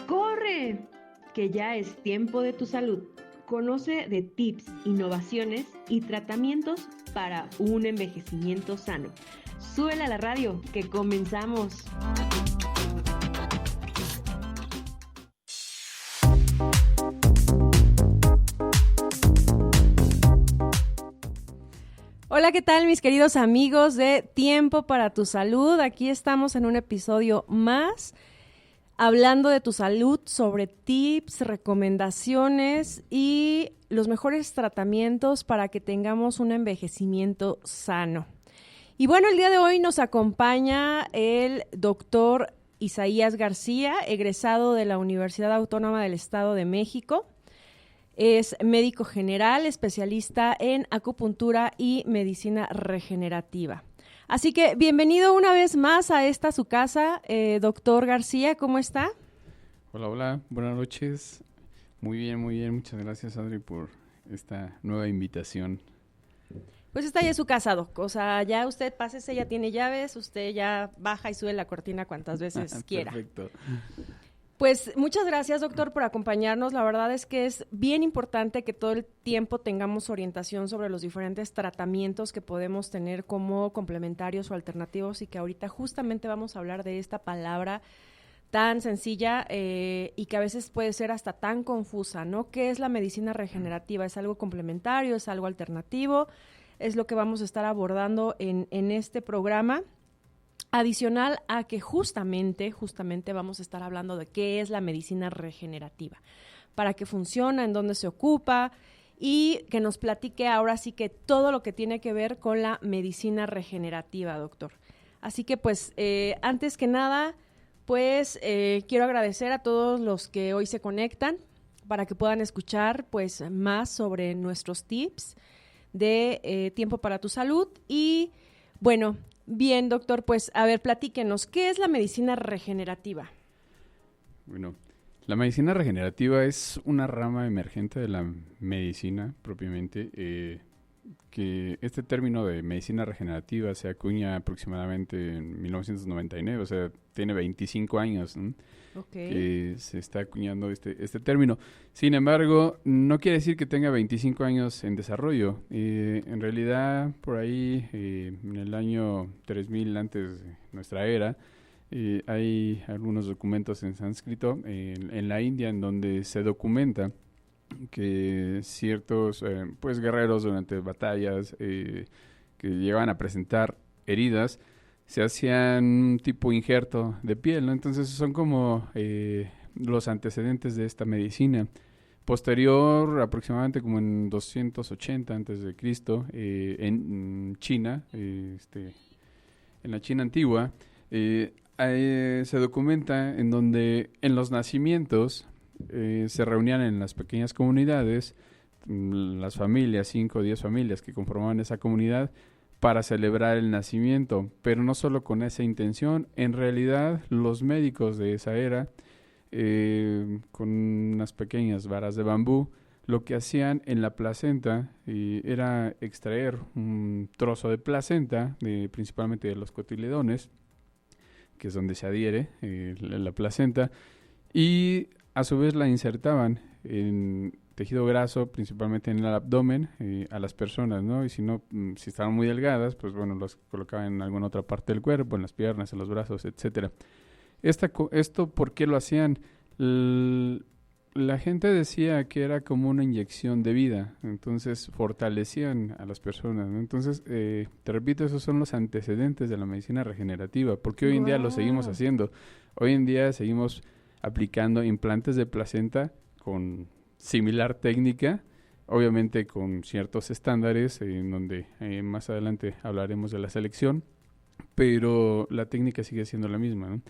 ¡Corre! Que ya es tiempo de tu salud. Conoce de tips, innovaciones y tratamientos para un envejecimiento sano. Súbela a la radio, que comenzamos. Hola, ¿qué tal mis queridos amigos de Tiempo para tu Salud? Aquí estamos en un episodio más, hablando de tu salud, sobre tips, recomendaciones y los mejores tratamientos para que tengamos un envejecimiento sano. Y bueno, el día de hoy nos acompaña el doctor Isaías García, egresado de la Universidad Autónoma del Estado de México. Es médico general, especialista en acupuntura y medicina regenerativa. Así que bienvenido una vez más a esta su casa, doctor García, ¿cómo está? Hola, buenas noches. Muy bien, muchas gracias, Adri, por esta nueva invitación. Pues esta ya es su casa, doc. O sea, ya usted pásese, ya tiene llaves, usted ya baja y sube la cortina cuantas veces quiera. Perfecto. Pues muchas gracias, doctor, por acompañarnos. La verdad es que es bien importante que todo el tiempo tengamos orientación sobre los diferentes tratamientos que podemos tener como complementarios o alternativos y que ahorita justamente vamos a hablar de esta palabra tan sencilla y que a veces puede ser hasta tan confusa, ¿no? ¿Qué es la medicina regenerativa? ¿Es algo complementario? ¿Es algo alternativo? Es lo que vamos a estar abordando en este programa. Adicional a que justamente vamos a estar hablando de qué es la medicina regenerativa, para qué funciona, en dónde se ocupa y que nos platique ahora sí que todo lo que tiene que ver con la medicina regenerativa, doctor. Así que pues antes que nada, pues quiero agradecer a todos los que hoy se conectan para que puedan escuchar pues más sobre nuestros tips de Tiempo para tu Salud y bueno. Bien, doctor, pues a ver, platíquenos, ¿qué es la medicina regenerativa? Bueno, la medicina regenerativa es una rama emergente de la medicina propiamente, que este término de medicina regenerativa se acuña aproximadamente en 1999, o sea, tiene 25 años, ¿no? Que se está acuñando este término. Sin embargo, no quiere decir que tenga 25 años en desarrollo. En realidad, por ahí, en el año 3000 antes de nuestra era, hay algunos documentos en sánscrito en la India en donde se documenta que ciertos pues guerreros durante batallas que llegaban a presentar heridas se hacían un tipo injerto de piel, ¿no? Entonces son como los antecedentes de esta medicina. Posterior, aproximadamente como en 280 antes de Cristo, en China, en la China antigua, se documenta en donde en los nacimientos se reunían en las pequeñas comunidades, las familias, 5 o 10 familias que conformaban esa comunidad, para celebrar el nacimiento, pero no solo con esa intención. En realidad, los médicos de esa era, con unas pequeñas varas de bambú, lo que hacían en la placenta era extraer un trozo de placenta, principalmente de los cotiledones, que es donde se adhiere la placenta, y a su vez la insertaban en tejido graso, principalmente en el abdomen, a las personas, ¿no? Y si no, si estaban muy delgadas, pues bueno, los colocaban en alguna otra parte del cuerpo, en las piernas, en los brazos, etcétera. Esto, ¿por qué lo hacían? La gente decía que era como una inyección de vida, entonces fortalecían a las personas, ¿no? Entonces, te repito, esos son los antecedentes de la medicina regenerativa, porque hoy en día lo seguimos haciendo. Hoy en día seguimos aplicando implantes de placenta con similar técnica, obviamente con ciertos estándares, en donde más adelante hablaremos de la selección, pero la técnica sigue siendo la misma, ¿no?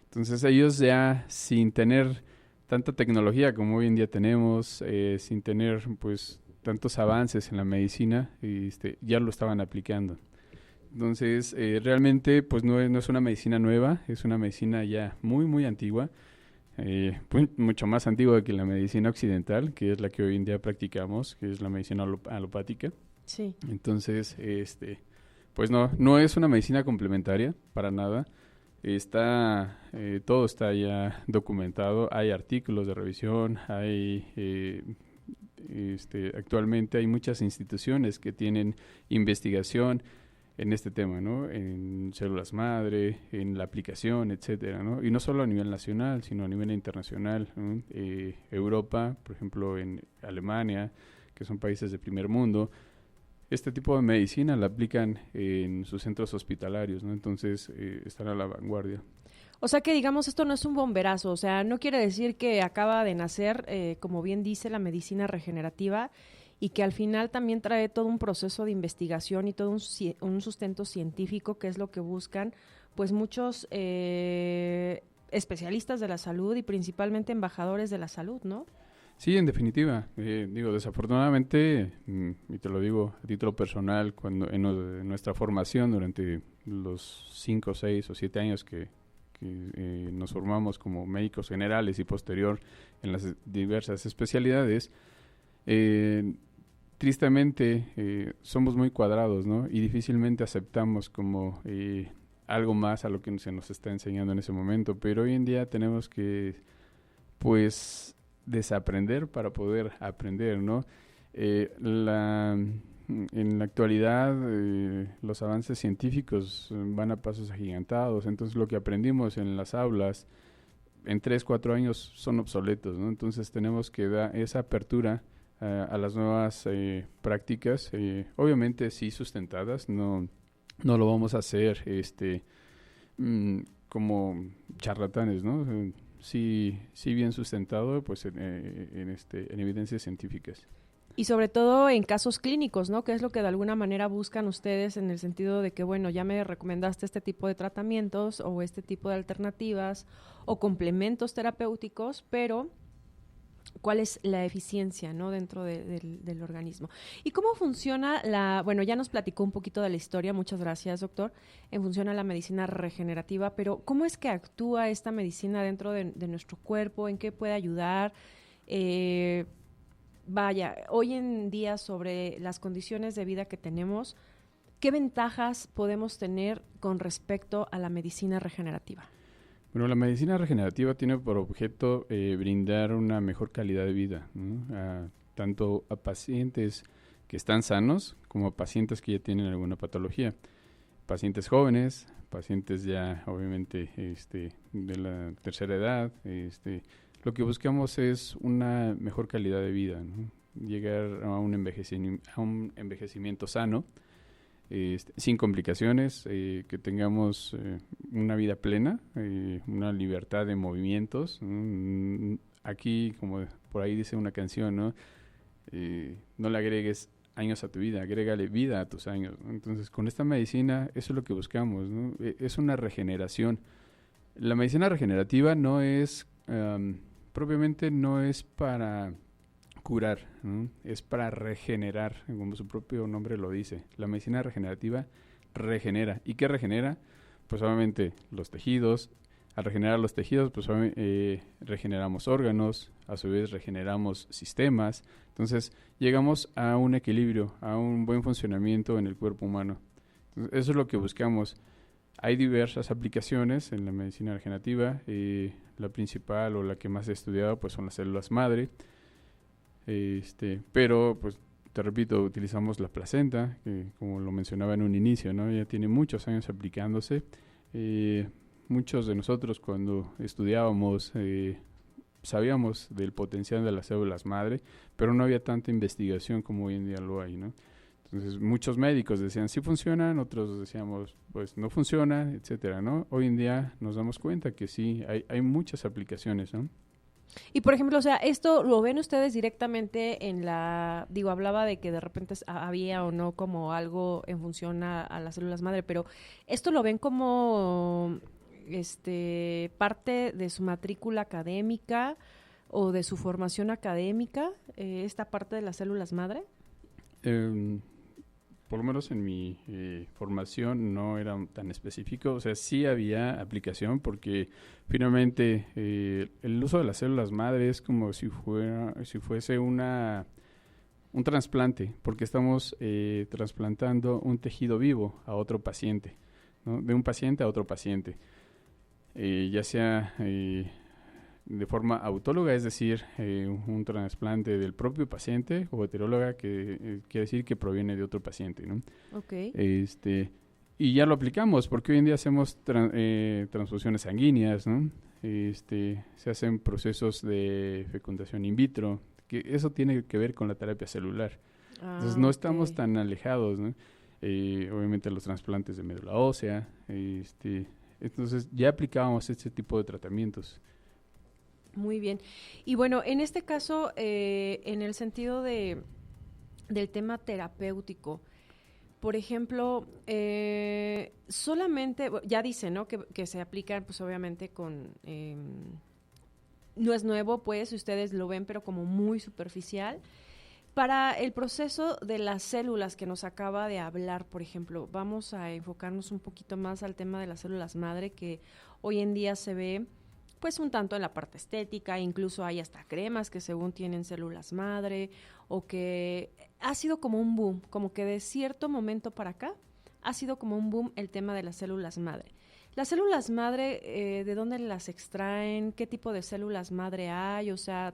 Entonces ellos ya sin tener tanta tecnología como hoy en día tenemos, sin tener pues tantos avances en la medicina, ya lo estaban aplicando. Entonces realmente pues no es una medicina nueva, es una medicina ya muy antigua, pues, mucho más antigua que la medicina occidental, que es la que hoy en día practicamos, que es la medicina alopática. Sí. Entonces, pues no es una medicina complementaria para nada. todo está ya documentado, hay artículos de revisión, actualmente hay muchas instituciones que tienen investigación en este tema, ¿no? En células madre, en la aplicación, etcétera, ¿no? Y no solo a nivel nacional, sino a nivel internacional, ¿no? Europa, por ejemplo, en Alemania, que son países de primer mundo, este tipo de medicina la aplican en sus centros hospitalarios, ¿no? Entonces, están a la vanguardia. O sea que, digamos, esto no es un bomberazo, o sea, no quiere decir que acaba de nacer, como bien dice, la medicina regenerativa, y que al final también trae todo un proceso de investigación y todo un sustento científico, que es lo que buscan pues muchos especialistas de la salud y principalmente embajadores de la salud, ¿no? Sí, en definitiva. Desafortunadamente, y te lo digo a título personal, cuando en nuestra formación durante los 5, 6 o 7 años que nos formamos como médicos generales y posterior en las diversas especialidades, tristemente somos muy cuadrados, ¿no? Y difícilmente aceptamos como algo más a lo que se nos está enseñando en ese momento, pero hoy en día tenemos que, pues, desaprender para poder aprender, ¿no? En la actualidad los avances científicos van a pasos agigantados, entonces lo que aprendimos en las aulas en 3, 4 años son obsoletos, ¿no? Entonces tenemos que dar esa apertura a las nuevas prácticas, obviamente sí sustentadas, no lo vamos a hacer como charlatanes, ¿no? Sí bien sustentado, pues en evidencias científicas. Y sobre todo en casos clínicos, ¿no? Que es lo que de alguna manera buscan ustedes en el sentido de que, bueno, ya me recomendaste este tipo de tratamientos o este tipo de alternativas o complementos terapéuticos, pero ¿cuál es la eficiencia, ¿no? Dentro del organismo? ¿Y cómo funciona bueno, ya nos platicó un poquito de la historia, muchas gracias, doctor, en función a la medicina regenerativa, pero ¿cómo es que actúa esta medicina dentro de nuestro cuerpo? ¿En qué puede ayudar? Hoy en día sobre las condiciones de vida que tenemos, ¿qué ventajas podemos tener con respecto a la medicina regenerativa? Bueno, la medicina regenerativa tiene por objeto brindar una mejor calidad de vida, ¿no? Tanto a pacientes que están sanos como a pacientes que ya tienen alguna patología. Pacientes jóvenes, pacientes ya obviamente de la tercera edad. Lo que buscamos es una mejor calidad de vida, ¿no? Llegar a un envejecimiento sano, sin complicaciones, que tengamos una vida plena, una libertad de movimientos. Aquí, como por ahí dice una canción, ¿no? No le agregues años a tu vida, agrégale vida a tus años, ¿no? Entonces, con esta medicina, eso es lo que buscamos, ¿no? Es una regeneración. La medicina regenerativa no es, propiamente no es para curar, ¿no? Es para regenerar, como su propio nombre lo dice. La medicina regenerativa regenera. ¿Y qué regenera? Pues obviamente los tejidos. Al regenerar los tejidos, pues regeneramos órganos, a su vez regeneramos sistemas. Entonces llegamos a un equilibrio, a un buen funcionamiento en el cuerpo humano. Entonces, eso es lo que buscamos. Hay diversas aplicaciones en la medicina regenerativa. La principal o la que más he estudiado pues son las células madre. Pero pues te repito, utilizamos la placenta, que como lo mencionaba en un inicio, ¿no? Ya tiene muchos años aplicándose. Muchos de nosotros cuando estudiábamos sabíamos del potencial de las células madre, pero no había tanta investigación como hoy en día lo hay, ¿no? Entonces muchos médicos decían sí funcionan, otros decíamos pues no funciona, etcétera, ¿no? Hoy en día nos damos cuenta que sí, hay muchas aplicaciones, ¿no? Y por ejemplo, o sea, esto lo ven ustedes directamente hablaba de que de repente había o no como algo en función a las células madre, pero esto lo ven como parte de su matrícula académica o de su formación académica, esta parte de las células madre. Por lo menos en mi formación no era tan específico, o sea, sí había aplicación porque finalmente el uso de las células madre es como si fuese un trasplante, porque estamos trasplantando un tejido vivo a otro paciente, ¿no? De un paciente a otro paciente. ya sea de forma autóloga, es decir, un trasplante del propio paciente, o heteróloga, que quiere decir que proviene de otro paciente, ¿no? Okay. Y ya lo aplicamos, porque hoy en día hacemos transfusiones sanguíneas, ¿no? Se hacen procesos de fecundación in vitro, que eso tiene que ver con la terapia celular. Entonces no estamos tan alejados, ¿no? Obviamente los trasplantes de médula ósea, entonces ya aplicábamos este tipo de tratamientos. Muy bien. Y bueno, en este caso, en el sentido del tema terapéutico, por ejemplo, solamente, ya dice, ¿no? Que se aplican, pues obviamente con, no es nuevo, pues, ustedes lo ven, pero como muy superficial. Para el proceso de las células que nos acaba de hablar, por ejemplo, vamos a enfocarnos un poquito más al tema de las células madre, que hoy en día se ve pues un tanto en la parte estética, incluso hay hasta cremas que según tienen células madre, o que ha sido como un boom, como que de cierto momento para acá ha sido como un boom el tema de las células madre. Las células madre, ¿de dónde las extraen? ¿Qué tipo de células madre hay? O sea,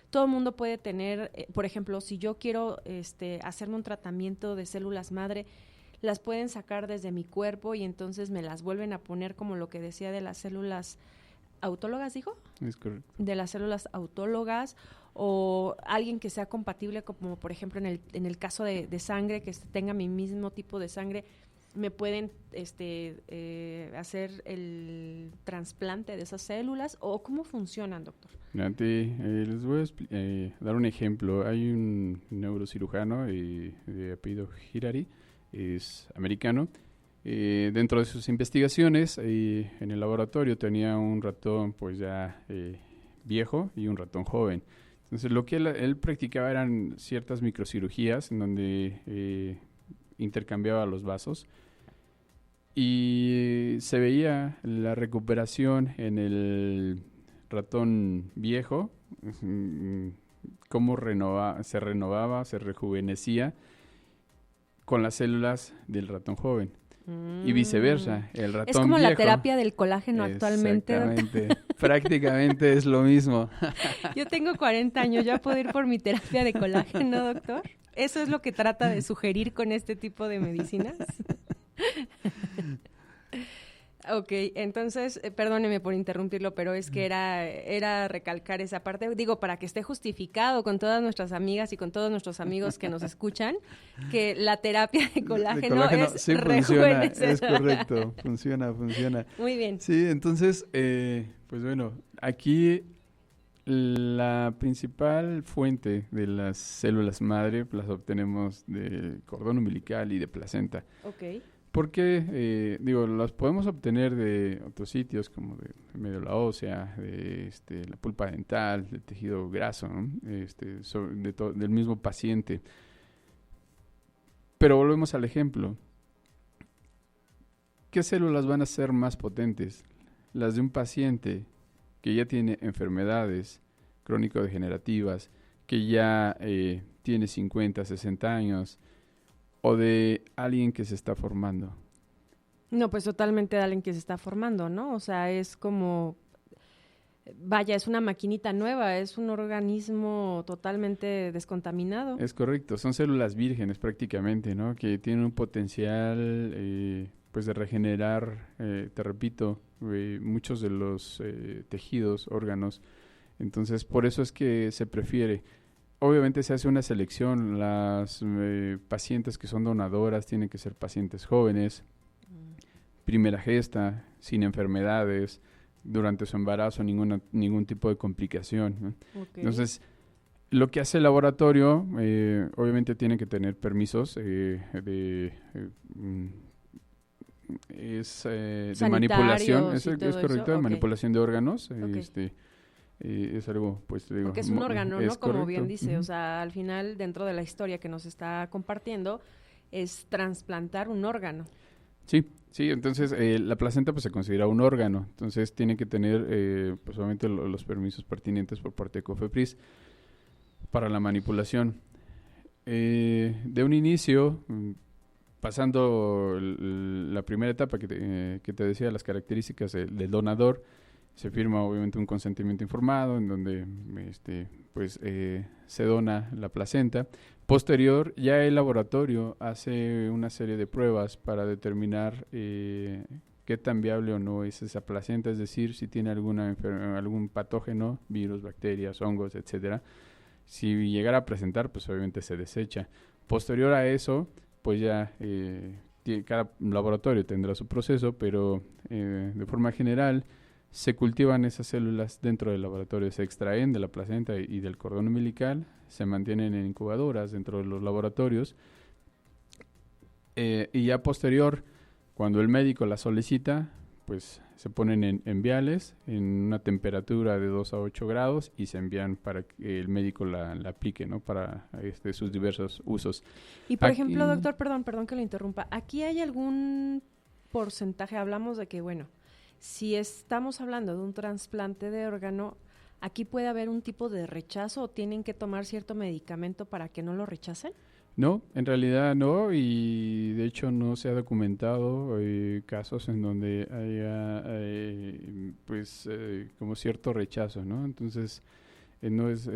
todo el mundo puede tener, por ejemplo, si yo quiero hacerme un tratamiento de células madre, las pueden sacar desde mi cuerpo y entonces me las vuelven a poner, como lo que decía de las células autólogas, ¿dijo? Es correcto. De las células autólogas, o alguien que sea compatible, como por ejemplo en el caso de sangre, que tenga mi mismo tipo de sangre, me pueden hacer el trasplante de esas células, o cómo funcionan, doctor. Les voy a dar un ejemplo. Hay un neurocirujano de apellido Hirari, es americano. Dentro de sus investigaciones, en el laboratorio tenía un ratón pues ya viejo y un ratón joven. Entonces lo que él practicaba eran ciertas microcirugías en donde intercambiaba los vasos, y se veía la recuperación en el ratón viejo, cómo se renovaba, se rejuvenecía con las células del ratón joven. Y viceversa, el ratón viejo. Es como la terapia del colágeno actualmente. Exactamente, prácticamente es lo mismo. Yo tengo 40 años, ¿ya puedo ir por mi terapia de colágeno, doctor? ¿Eso es lo que trata de sugerir con este tipo de medicinas? Ok, entonces, perdóneme por interrumpirlo, pero es que era recalcar esa parte, digo, para que esté justificado con todas nuestras amigas y con todos nuestros amigos que nos escuchan, que la terapia de colágeno es sí rejuvenecer. Es correcto, funciona. Muy bien. Sí, entonces, pues bueno, aquí la principal fuente de las células madre las obtenemos del cordón umbilical y de placenta. Ok. Porque, las podemos obtener de otros sitios como de médula ósea, de la pulpa dental, del tejido graso, ¿no? Del mismo paciente. Pero volvemos al ejemplo. ¿Qué células van a ser más potentes? Las de un paciente que ya tiene enfermedades crónico-degenerativas, que ya tiene 50, 60 años, o de alguien que se está formando. No, pues totalmente de alguien que se está formando, ¿no? O sea, es como, vaya, es una maquinita nueva, es un organismo totalmente descontaminado. Es correcto, son células vírgenes prácticamente, ¿no? Que tienen un potencial, pues de regenerar, te repito, muchos de los tejidos, órganos. Entonces, por eso es que se prefiere. Obviamente se hace una selección. Las pacientes que son donadoras tienen que ser pacientes jóvenes, primera gesta, sin enfermedades, durante su embarazo ningún tipo de complicación, ¿no? Okay. Entonces, lo que hace el laboratorio, obviamente tiene que tener permisos de manipulación, es correcto, de manipulación de órganos, okay. Es algo, pues te digo... Porque es un órgano, ¿no? Como bien dice, o sea, al final, dentro de la historia que nos está compartiendo, es trasplantar un órgano. Sí, entonces la placenta pues se considera un órgano, entonces tiene que tener, pues obviamente los permisos pertinentes por parte de COFEPRIS para la manipulación. De un inicio, pasando la primera etapa que te decía, las características del donador, se firma obviamente un consentimiento informado en donde se dona la placenta. Posterior, ya el laboratorio hace una serie de pruebas para determinar qué tan viable o no es esa placenta, es decir, si tiene algún patógeno, virus, bacterias, hongos, etcétera. Si llegara a presentar, pues obviamente se desecha. Posterior a eso, pues ya cada laboratorio tendrá su proceso, pero de forma general se cultivan esas células dentro del laboratorio, se extraen de la placenta y del cordón umbilical, se mantienen en incubadoras dentro de los laboratorios y ya posterior, cuando el médico la solicita, pues se ponen en viales en una temperatura de 2 a 8 grados y se envían para que el médico la aplique, ¿no? Para sus diversos usos. Y por ejemplo, doctor, perdón que lo interrumpa, ¿aquí hay algún porcentaje? Hablamos de que, bueno, si estamos hablando de un trasplante de órgano, ¿aquí puede haber un tipo de rechazo o tienen que tomar cierto medicamento para que no lo rechacen? No, en realidad no, y de hecho no se ha documentado casos en donde haya como cierto rechazo, ¿no? Entonces, no es,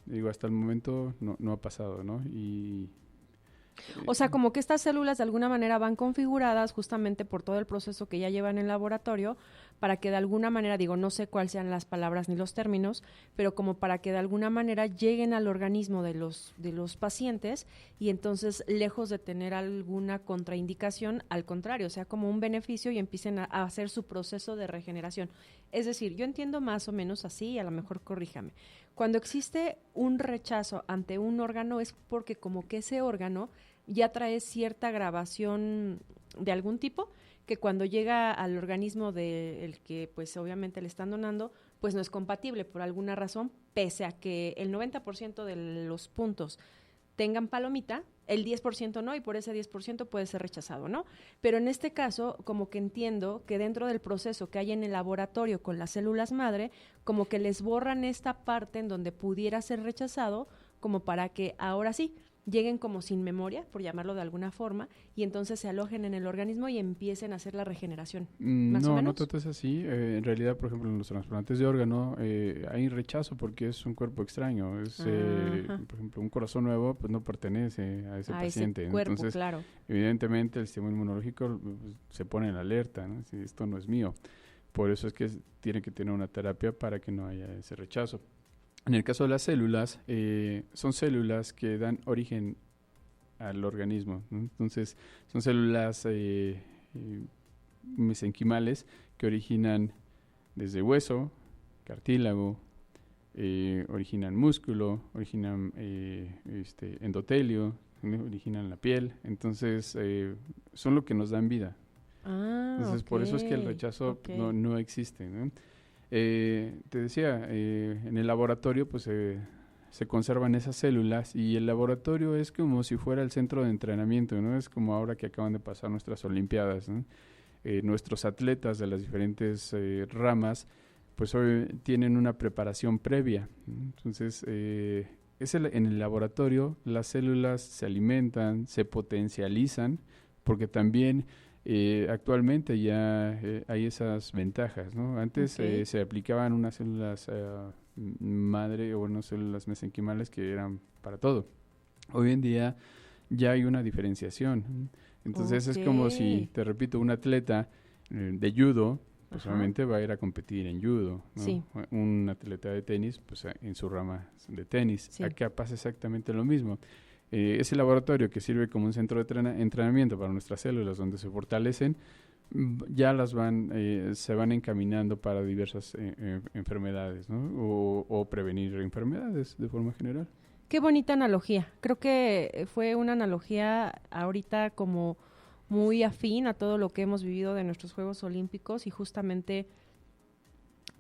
digo, hasta el momento no ha pasado, ¿no? O sea, como que estas células de alguna manera van configuradas justamente por todo el proceso que ya llevan en el laboratorio para que de alguna manera, digo, no sé cuáles sean las palabras ni los términos, pero como para que de alguna manera lleguen al organismo de los pacientes y entonces, lejos de tener alguna contraindicación, al contrario, o sea, como un beneficio y empiecen a hacer su proceso de regeneración. Es decir, yo entiendo más o menos así, y a lo mejor corríjame. Cuando existe un rechazo ante un órgano es porque como que ese órgano ya trae cierta grabación de algún tipo que cuando llega al organismo del que pues obviamente le están donando, pues no es compatible por alguna razón, pese a que el 90% de los puntos tengan palomita, el 10% no, y por ese 10% puede ser rechazado, ¿no? Pero en este caso, como que entiendo que dentro del proceso que hay en el laboratorio con las células madre, como que les borran esta parte en donde pudiera ser rechazado, como para que ahora sí lleguen como sin memoria, por llamarlo de alguna forma, y entonces se alojen en el organismo y empiecen a hacer la regeneración. ¿Más o menos? No todo es así. En realidad, por ejemplo, en los trasplantes de órgano hay rechazo porque es un cuerpo extraño. Es, por ejemplo, un corazón nuevo pues no pertenece a ese paciente. Ese cuerpo, entonces, claro. Evidentemente, el sistema inmunológico se pone en alerta, ¿no? Si esto no es mío. Por eso es que tiene que tener una terapia para que no haya ese rechazo. En el caso de las células, son células que dan origen al organismo, ¿no? Entonces, son células mesenquimales que originan desde hueso, cartílago, originan músculo, originan endotelio, ¿no? Originan la piel. Entonces, son lo que nos dan vida. Entonces, por eso es que el rechazo no existe, ¿no? Te decía, en el laboratorio pues se conservan esas células y el laboratorio es como si fuera el centro de entrenamiento, ¿no? Es como ahora que acaban de pasar nuestras olimpiadas, ¿no? Nuestros atletas de las diferentes ramas pues hoy tienen una preparación previa, ¿no? Entonces, en el laboratorio las células se alimentan, se potencializan, porque también actualmente ya hay esas ventajas, ¿no? Antes se aplicaban unas células madre o unas células mesenquimales que eran para todo. Hoy en día ya hay una diferenciación. Entonces es como si, te repito, un atleta de judo, pues obviamente va a ir a competir en judo, ¿no? Sí. Un atleta de tenis, pues en su rama de tenis. Sí. Acá pasa exactamente lo mismo. Ese laboratorio que sirve como un centro de entrenamiento para nuestras células donde se fortalecen, ya se van encaminando para diversas enfermedades, ¿no? O prevenir enfermedades de forma general. Qué bonita analogía. Creo que fue una analogía ahorita como muy afín a todo lo que hemos vivido de nuestros Juegos Olímpicos y justamente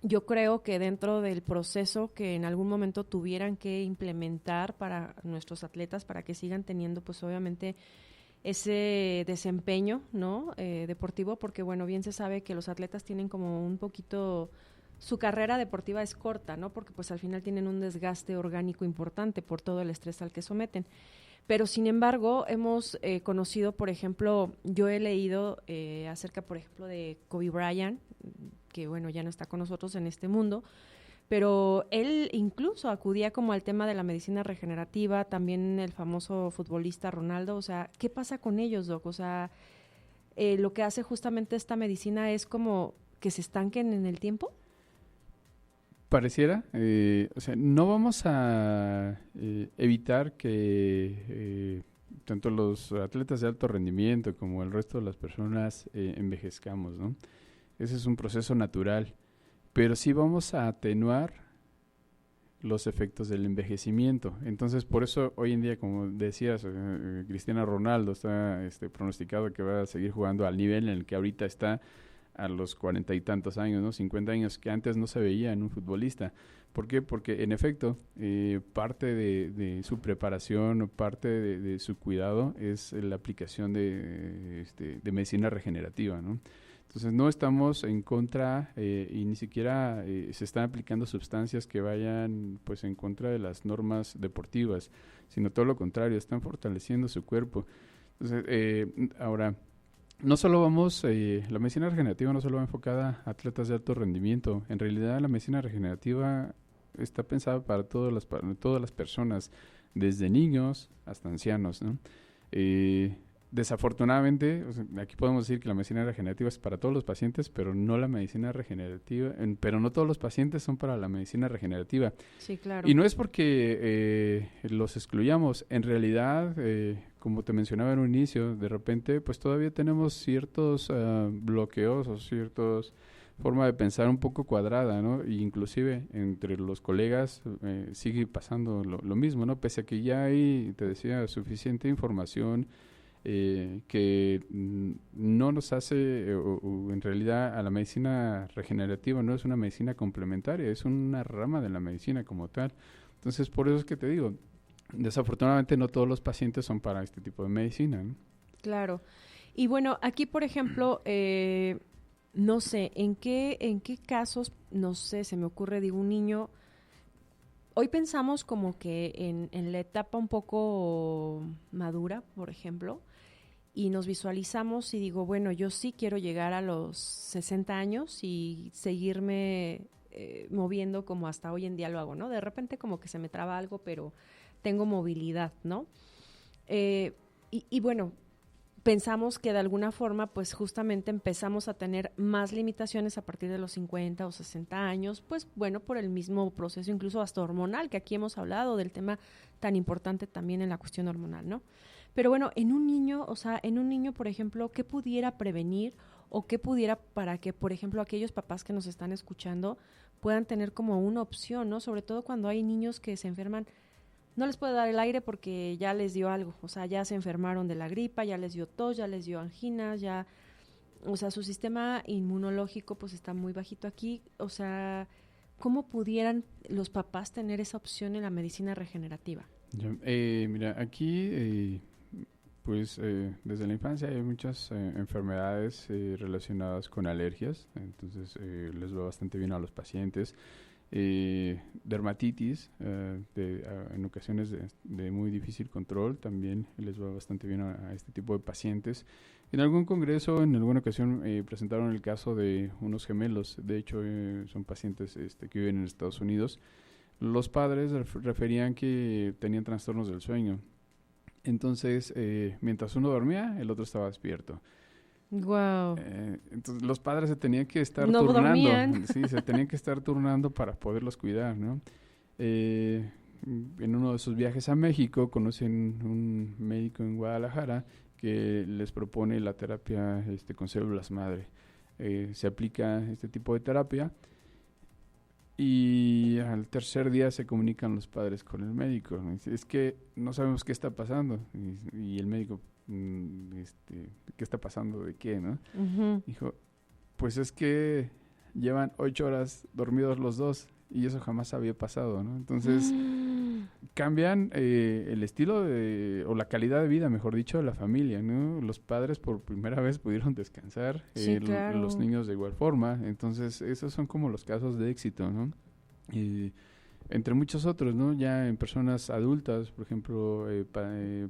yo creo que dentro del proceso que en algún momento tuvieran que implementar para nuestros atletas para que sigan teniendo pues obviamente ese desempeño, ¿no? Deportivo, porque bueno, bien se sabe que los atletas tienen como un poquito, su carrera deportiva es corta, ¿no? Porque pues al final tienen un desgaste orgánico importante por todo el estrés al que someten. Pero sin embargo, hemos conocido, por ejemplo, yo he leído acerca, por ejemplo, de Kobe Bryant, que bueno, ya no está con nosotros en este mundo, pero él incluso acudía como al tema de la medicina regenerativa, también el famoso futbolista Ronaldo. O sea, ¿qué pasa con ellos, Doc? O sea, lo que hace justamente esta medicina es como que se estanquen en el tiempo. Pareciera, o sea, no vamos a evitar que tanto los atletas de alto rendimiento como el resto de las personas envejezcamos, ¿no? Ese es un proceso natural, pero sí vamos a atenuar los efectos del envejecimiento. Entonces, por eso hoy en día, como decías, Cristiano Ronaldo está pronosticado que va a seguir jugando al nivel en el que ahorita está a los 40 y tantos años, ¿no? 50 años, que antes no se veía en un futbolista. ¿Por qué? Porque, en efecto, parte de su preparación o parte de su cuidado es la aplicación de medicina regenerativa, ¿no? Entonces, no estamos en contra y ni siquiera se están aplicando sustancias que vayan pues en contra de las normas deportivas, sino todo lo contrario, están fortaleciendo su cuerpo. Entonces, ahora, no solo la medicina regenerativa no solo va enfocada a atletas de alto rendimiento. En realidad, la medicina regenerativa está pensada para todas las personas, desde niños hasta ancianos, ¿no? Desafortunadamente, o sea, aquí podemos decir que la medicina regenerativa es para todos los pacientes, pero no la medicina regenerativa, pero no todos los pacientes son para la medicina regenerativa. Sí, claro. Y no es porque los excluyamos, en realidad, como te mencionaba en un inicio, de repente, pues todavía tenemos ciertos bloqueos o ciertos forma de pensar un poco cuadrada, ¿no? Y inclusive entre los colegas sigue pasando lo mismo, ¿no? Pese a que ya hay, te decía, suficiente información que no nos hace, o en realidad a la medicina regenerativa no es una medicina complementaria, es una rama de la medicina como tal. Entonces, por eso es que te digo, desafortunadamente no todos los pacientes son para este tipo de medicina, ¿no? Claro. Y bueno, aquí, por ejemplo, no sé, ¿en qué casos, no sé, se me ocurre, digo, un niño... Hoy pensamos como que en la etapa un poco madura, por ejemplo, y nos visualizamos y digo, bueno, yo sí quiero llegar a los 60 años y seguirme moviendo como hasta hoy en día lo hago, ¿no? De repente como que se me traba algo, pero tengo movilidad, ¿no? Y bueno, pensamos que de alguna forma, pues justamente empezamos a tener más limitaciones a partir de los 50 o 60 años, pues bueno, por el mismo proceso incluso hasta hormonal, que aquí hemos hablado del tema tan importante también en la cuestión hormonal, ¿no? Pero bueno, en un niño, o sea, por ejemplo, ¿qué pudiera prevenir o qué pudiera para que, por ejemplo, aquellos papás que nos están escuchando puedan tener como una opción, ¿no? Sobre todo cuando hay niños que se enferman. No les puede dar el aire porque ya les dio algo, o sea, ya se enfermaron de la gripa, ya les dio tos, ya les dio angina, ya, o sea, su sistema inmunológico pues está muy bajito aquí, o sea, ¿cómo pudieran los papás tener esa opción en la medicina regenerativa? Mira, aquí pues desde la infancia hay muchas enfermedades relacionadas con alergias, entonces les va bastante bien a los pacientes. Dermatitis, en ocasiones de muy difícil control, también les va bastante bien a este tipo de pacientes. En algún congreso, en alguna ocasión, presentaron el caso de unos gemelos, de hecho son pacientes que viven en Estados Unidos. Los padres referían que tenían trastornos del sueño, entonces mientras uno dormía, el otro estaba despierto. Wow. Entonces los padres se tenían que estar turnando. Dormían. Sí, se tenían que estar turnando para poderlos cuidar, ¿no? En uno de sus viajes a México conocen un médico en Guadalajara que les propone la terapia con células madre. Se aplica este tipo de terapia y al tercer día se comunican los padres con el médico. Es que no sabemos qué está pasando y el médico ¿qué está pasando? ¿De qué? ¿No? Uh-huh. Dijo, pues es que llevan 8 horas dormidos los dos y eso jamás había pasado, ¿no? Entonces cambian el estilo o la calidad de vida, mejor dicho, de la familia, ¿no? Los padres por primera vez pudieron descansar, sí, claro. Los niños de igual forma. Entonces esos son como los casos de éxito, ¿no? entre muchos otros, ¿no? Ya en personas adultas, por ejemplo,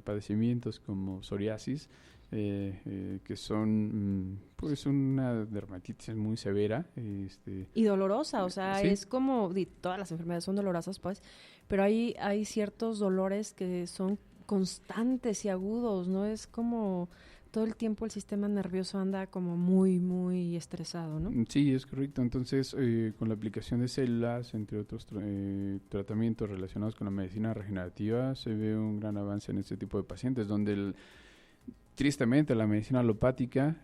padecimientos como psoriasis, que son pues una dermatitis muy severa. Y dolorosa, o sea, Sí. es como, todas las enfermedades son dolorosas, pues, pero hay ciertos dolores que son constantes y agudos, ¿no? Es como todo el tiempo el sistema nervioso anda como muy, muy estresado, ¿no? Sí, es correcto. Entonces, con la aplicación de células, entre otros tratamientos relacionados con la medicina regenerativa, se ve un gran avance en este tipo de pacientes, donde tristemente la medicina alopática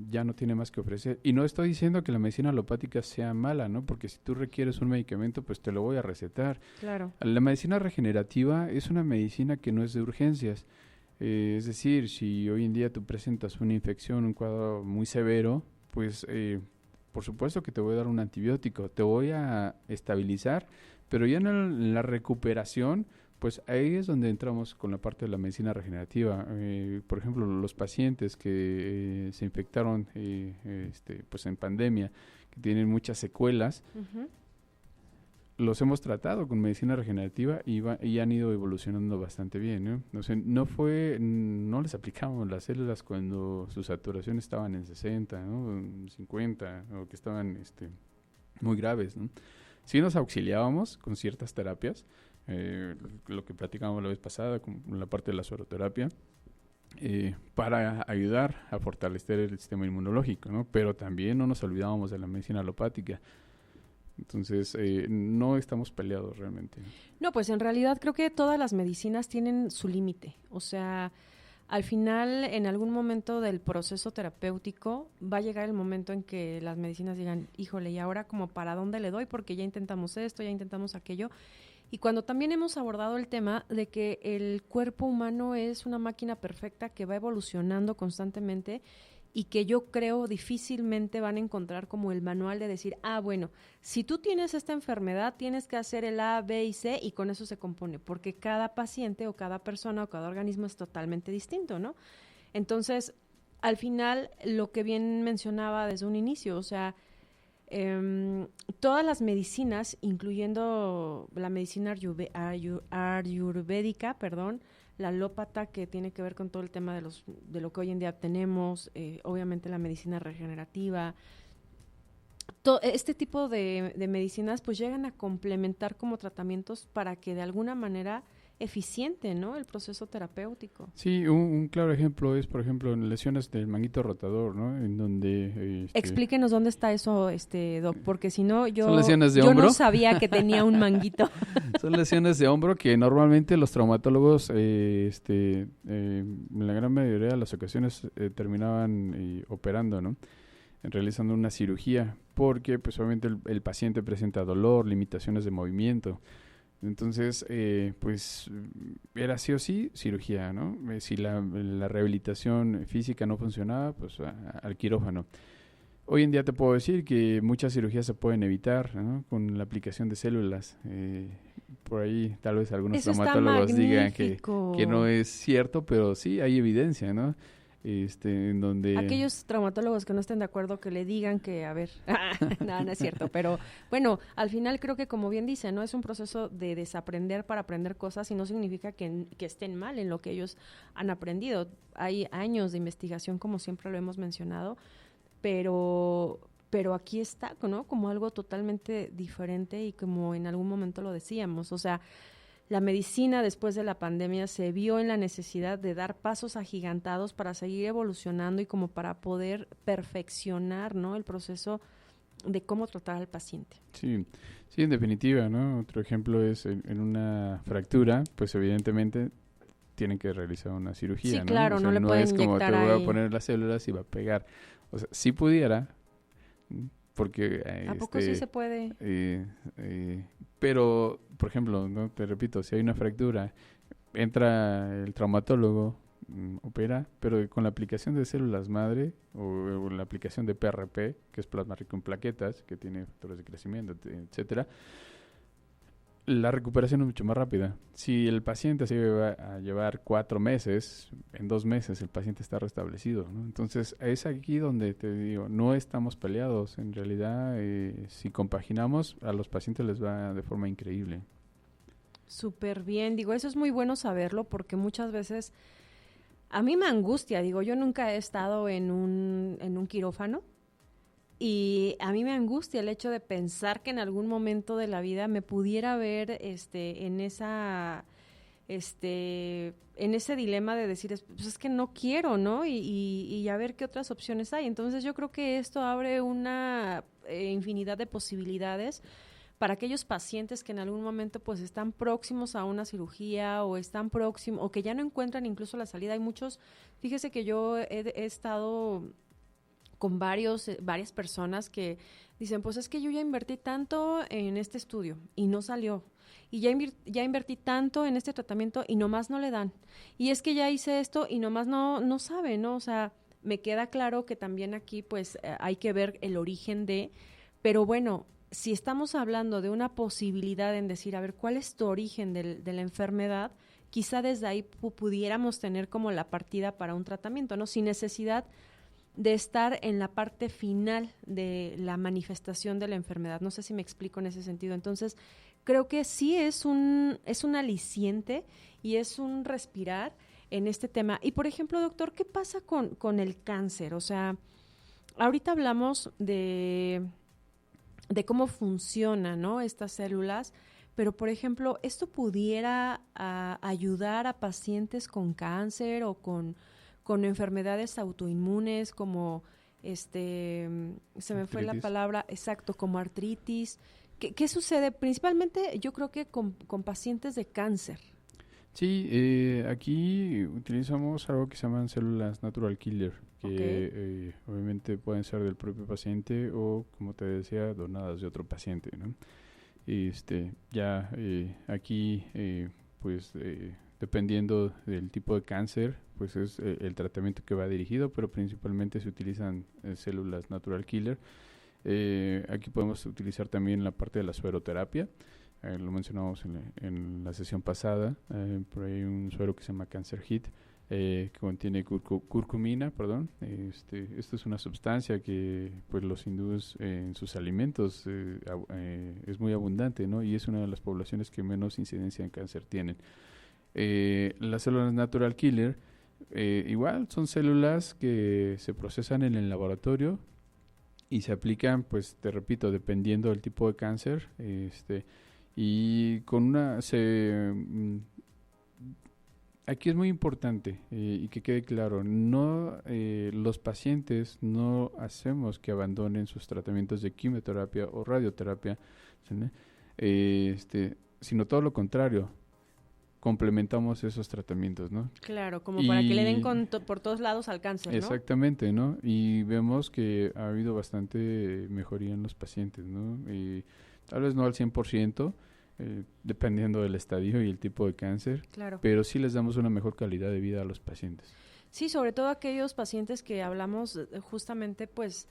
ya no tiene más que ofrecer. Y no estoy diciendo que la medicina alopática sea mala, ¿no? Porque si tú requieres un medicamento, pues te lo voy a recetar. Claro. La medicina regenerativa es una medicina que no es de urgencias. Es decir, si hoy en día tú presentas una infección, un cuadro muy severo, pues por supuesto que te voy a dar un antibiótico, te voy a estabilizar, pero ya en la recuperación, pues ahí es donde entramos con la parte de la medicina regenerativa. Por ejemplo, los pacientes que se infectaron pues en pandemia, que tienen muchas secuelas, Uh-huh. los hemos tratado con medicina regenerativa y han ido evolucionando bastante bien, ¿no? O sea, no les aplicamos las células cuando sus saturaciones estaban en 60, ¿no? En 50, o que estaban muy graves, ¿no? Sí nos auxiliábamos con ciertas terapias, lo que platicábamos la vez pasada, con la parte de la sueroterapia, para ayudar a fortalecer el sistema inmunológico, ¿no? Pero también no nos olvidábamos de la medicina alopática. Entonces, no estamos peleados realmente. No, pues en realidad creo que todas las medicinas tienen su límite. O sea, al final, en algún momento del proceso terapéutico, va a llegar el momento en que las medicinas digan, híjole, ¿y ahora como para dónde le doy? Porque ya intentamos esto, ya intentamos aquello. Y cuando también hemos abordado el tema de que el cuerpo humano es una máquina perfecta que va evolucionando constantemente y que yo creo difícilmente van a encontrar como el manual de decir, bueno, si tú tienes esta enfermedad, tienes que hacer el A, B y C y con eso se compone, porque cada paciente o cada persona o cada organismo es totalmente distinto, ¿no? Entonces, al final, lo que bien mencionaba desde un inicio, o sea, todas las medicinas, incluyendo la medicina ayurvédica, la alópata, que tiene que ver con todo el tema de lo que hoy en día tenemos, obviamente la medicina regenerativa, este tipo de medicinas pues llegan a complementar como tratamientos para que de alguna manera eficiente, ¿no?, el proceso terapéutico. Sí, un claro ejemplo es, por ejemplo, en lesiones del manguito rotador, ¿no? En donde... Explíquenos dónde está eso, Doc, porque si no, ¿Son lesiones de hombro? No sabía que tenía un manguito. Son lesiones de hombro que normalmente los traumatólogos, en la gran mayoría de las ocasiones, terminaban operando, ¿no? Realizando una cirugía, porque pues obviamente el paciente presenta dolor, limitaciones de movimiento. Entonces, pues era sí o sí cirugía, ¿no? Si la rehabilitación física no funcionaba, pues al quirófano. Hoy en día te puedo decir que muchas cirugías se pueden evitar, ¿no?, con la aplicación de células. Por ahí tal vez algunos traumatólogos digan que no es cierto, pero sí hay evidencia, ¿no? En donde... Aquellos traumatólogos que no estén de acuerdo, que le digan que, a ver, no es cierto, pero bueno, al final creo que, como bien dice, ¿no?, es un proceso de desaprender para aprender cosas y no significa que estén mal en lo que ellos han aprendido. Hay años de investigación, como siempre lo hemos mencionado, pero aquí está, ¿no?, como algo totalmente diferente y como en algún momento lo decíamos, o sea, la medicina después de la pandemia se vio en la necesidad de dar pasos agigantados para seguir evolucionando y como para poder perfeccionar, ¿no?, el proceso de cómo tratar al paciente. Sí, en definitiva, ¿no? Otro ejemplo es en una fractura, pues evidentemente tienen que realizar una cirugía, sí, ¿no? claro, O sea, no le pueden es como inyectar te voy ahí. a poner las células y va a pegar. O sea, si pudiera, porque... ¿A poco sí se puede? Pero, por ejemplo, no te repito, si hay una fractura, entra el traumatólogo, opera, pero con la aplicación de células madre o la aplicación de PRP, que es plasma rico en plaquetas, que tiene factores de crecimiento, etcétera, la recuperación es mucho más rápida. Si el paciente se iba a llevar 4 meses, en 2 meses el paciente está restablecido, ¿no? Entonces, es aquí donde te digo, no estamos peleados. En realidad, si compaginamos, a los pacientes les va de forma increíble. Súper bien, digo, eso es muy bueno saberlo porque muchas veces a mí me angustia, digo, yo nunca he estado en un quirófano y a mí me angustia el hecho de pensar que en algún momento de la vida me pudiera ver en ese dilema de decir, pues es que no quiero, ¿no? Y a ver qué otras opciones hay. Entonces yo creo que esto abre una infinidad de posibilidades para aquellos pacientes que en algún momento pues están próximos a una cirugía o están próximos o que ya no encuentran incluso la salida. Hay muchos, fíjese que yo he estado con varias personas que dicen, pues es que yo ya invertí tanto en este estudio y no salió. Y ya invertí tanto en este tratamiento y nomás no le dan. Y es que ya hice esto y nomás no sabe, ¿no? O sea, me queda claro que también aquí pues hay que ver el origen pero bueno, si estamos hablando de una posibilidad en decir, a ver, ¿cuál es tu origen de la enfermedad? Quizá desde ahí pudiéramos tener como la partida para un tratamiento, ¿no? Sin necesidad de estar en la parte final de la manifestación de la enfermedad. No sé si me explico en ese sentido. Entonces, creo que sí es un aliciente y es un respirar en este tema. Y, por ejemplo, doctor, ¿qué pasa con el cáncer? O sea, ahorita hablamos de cómo funcionan, ¿no?, estas células, pero, por ejemplo, ¿esto pudiera ayudar a pacientes con cáncer o con enfermedades autoinmunes como, se me fue la palabra, exacto, como artritis? ¿Qué sucede? Principalmente yo creo que con pacientes de cáncer. Sí, aquí utilizamos algo que se llaman células natural killer, que obviamente pueden ser del propio paciente o, como te decía, donadas de otro paciente, ¿no? Aquí, pues, dependiendo del tipo de cáncer, pues es el tratamiento que va dirigido, pero principalmente se utilizan células natural killer. Aquí podemos utilizar también la parte de la sueroterapia. Lo mencionamos en la sesión pasada. Por ahí hay un suero que se llama Cancer Hit, que contiene curcumina, perdón. Esto es una sustancia que pues los hindúes en sus alimentos es muy abundante, ¿no? Y es una de las poblaciones que menos incidencia en cáncer tienen. Las células natural killer, igual son células que se procesan en el laboratorio y se aplican, pues te repito, dependiendo del tipo de cáncer, y con aquí es muy importante y que quede claro, los pacientes no hacemos que abandonen sus tratamientos de quimioterapia o radioterapia, sino todo lo contrario, complementamos esos tratamientos, ¿no? Claro, como para que le den por todos lados al cáncer, ¿no? Exactamente, ¿no? Y vemos que ha habido bastante mejoría en los pacientes, ¿no? Y tal vez no al 100%, dependiendo del estadio y el tipo de cáncer, claro, pero sí les damos una mejor calidad de vida a los pacientes. Sí, sobre todo aquellos pacientes que hablamos justamente, pues,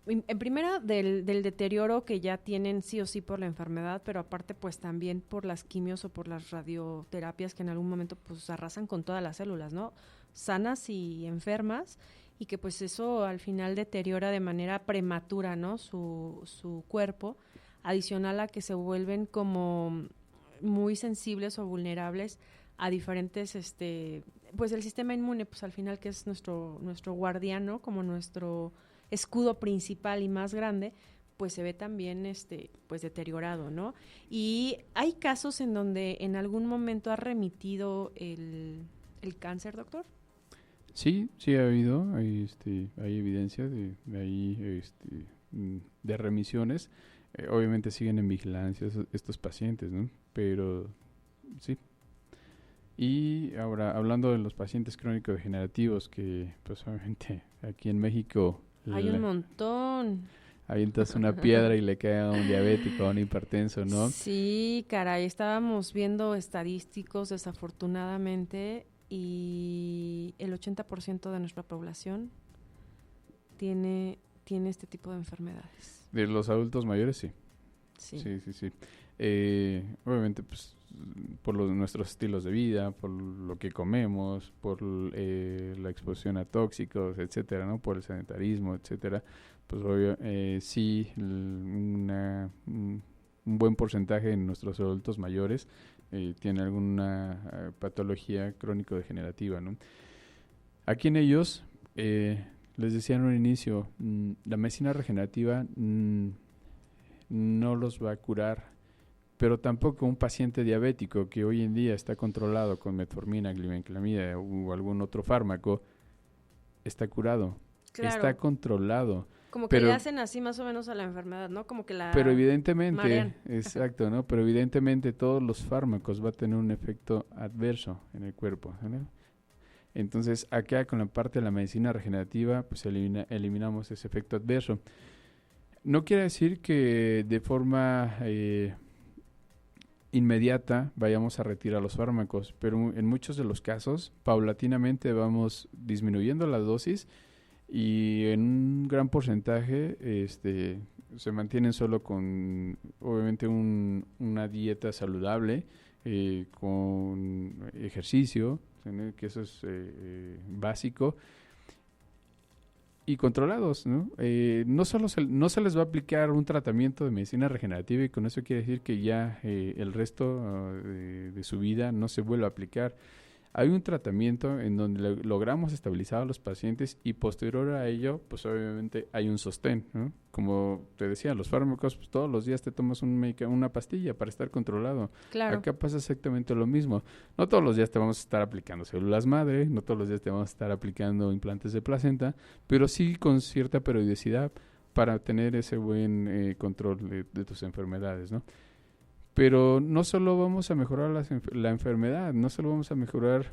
en primera del deterioro que ya tienen sí o sí por la enfermedad, pero aparte pues también por las quimios o por las radioterapias que en algún momento pues arrasan con todas las células, ¿no? Sanas y enfermas, y que pues eso al final deteriora de manera prematura, ¿no?, su cuerpo, adicional a que se vuelven como muy sensibles o vulnerables a diferentes, pues el sistema inmune, pues al final que es nuestro guardián, ¿no?, como nuestro escudo principal y más grande, pues se ve también pues deteriorado, ¿no? Y hay casos en donde en algún momento ha remitido el cáncer, doctor. Sí ha habido, hay evidencia de remisiones. Obviamente siguen en vigilancia estos pacientes, ¿no? Pero sí. Y ahora, hablando de los pacientes crónicos degenerativos, que pues obviamente aquí en México hay un montón. Avientas una piedra y le cae a un diabético, a un hipertenso, ¿no? Sí, caray, estábamos viendo estadísticos desafortunadamente y el 80% de nuestra población tiene este tipo de enfermedades. De los adultos mayores, sí. Sí. Sí. Obviamente, pues, por nuestros estilos de vida, por lo que comemos, por la exposición a tóxicos, etcétera, ¿no? Por el sedentarismo, etcétera, pues obvio, sí, un buen porcentaje de nuestros adultos mayores tiene alguna patología crónico-degenerativa, ¿no? Aquí en ellos, les decía en un inicio, la medicina regenerativa no los va a curar, pero tampoco un paciente diabético que hoy en día está controlado con metformina, glibenclamida o algún otro fármaco, está curado, está controlado. Como que le hacen así más o menos a la enfermedad, ¿no? Como que la Pero evidentemente, marean. exacto, ¿no? Pero evidentemente todos los fármacos va a tener un efecto adverso en el cuerpo, ¿no? Entonces, acá con la parte de la medicina regenerativa, pues eliminamos ese efecto adverso. No quiere decir que de forma inmediata vayamos a retirar los fármacos, pero en muchos de los casos, paulatinamente vamos disminuyendo la dosis y en un gran porcentaje se mantienen solo con, obviamente, una dieta saludable, con ejercicio, que eso es básico, y controlados, ¿no? No se les va a aplicar un tratamiento de medicina regenerativa y con eso quiere decir que ya el resto de su vida no se vuelve a aplicar. Hay un tratamiento en donde logramos estabilizar a los pacientes y posterior a ello, pues obviamente hay un sostén, ¿no? Como te decía, los fármacos, pues todos los días te tomas una pastilla para estar controlado. Claro. Acá pasa exactamente lo mismo. No todos los días te vamos a estar aplicando células madre, no todos los días te vamos a estar aplicando implantes de placenta, pero sí con cierta periodicidad para tener ese buen control de tus enfermedades, ¿no? Pero no solo vamos a mejorar la enfermedad, no solo vamos a mejorar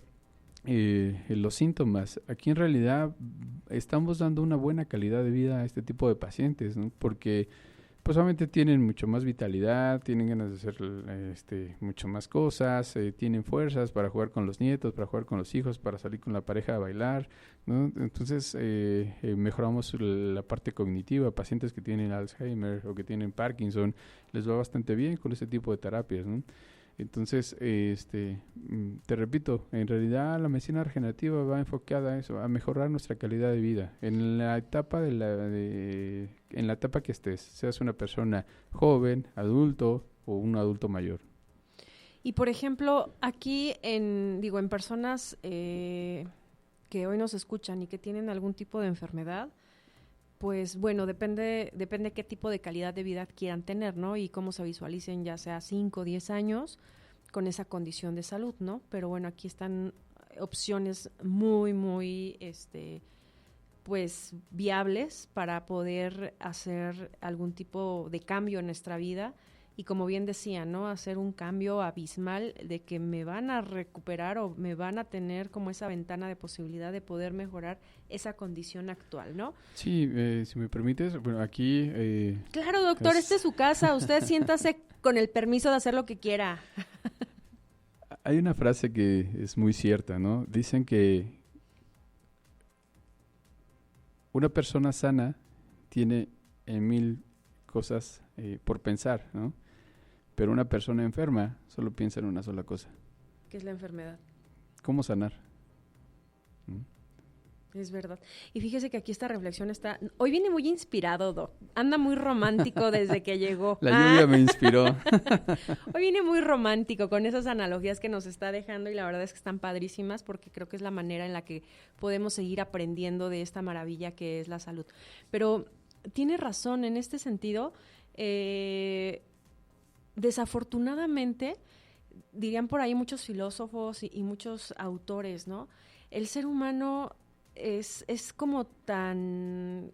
los síntomas. Aquí en realidad estamos dando una buena calidad de vida a este tipo de pacientes, ¿no? Porque pues obviamente tienen mucho más vitalidad, tienen ganas de hacer mucho más cosas, tienen fuerzas para jugar con los nietos, para jugar con los hijos, para salir con la pareja a bailar, ¿no? Entonces mejoramos la parte cognitiva. Pacientes que tienen Alzheimer o que tienen Parkinson les va bastante bien con ese tipo de terapias, ¿no? Entonces, te repito, en realidad la medicina regenerativa va enfocada a eso, a mejorar nuestra calidad de vida. En la etapa en la etapa que estés, seas una persona joven, adulto o un adulto mayor. Y por ejemplo, aquí en personas que hoy nos escuchan y que tienen algún tipo de enfermedad, pues bueno, depende qué tipo de calidad de vida quieran tener, ¿no? Y cómo se visualicen, ya sea 5 o 10 años con esa condición de salud, ¿no? Pero bueno, aquí están opciones muy, muy, pues viables para poder hacer algún tipo de cambio en nuestra vida. Y como bien decía, ¿no? Hacer un cambio abismal de que me van a recuperar o me van a tener como esa ventana de posibilidad de poder mejorar esa condición actual, ¿no? Sí, si me permites, bueno, aquí... claro, doctor, esta es su casa, usted siéntase con el permiso de hacer lo que quiera. Hay una frase que es muy cierta, ¿no? Dicen que una persona sana tiene 1000 cosas por pensar, ¿no? Pero una persona enferma solo piensa en una sola cosa. ¿Qué es la enfermedad? ¿Cómo sanar? Es verdad. Y fíjese que aquí esta reflexión está... Hoy viene muy inspirado, Doc. Anda muy romántico desde que llegó. La lluvia me inspiró. Hoy viene muy romántico con esas analogías que nos está dejando y la verdad es que están padrísimas porque creo que es la manera en la que podemos seguir aprendiendo de esta maravilla que es la salud. Pero tiene razón en este sentido. Desafortunadamente, dirían por ahí muchos filósofos y muchos autores, ¿no? El ser humano es como tan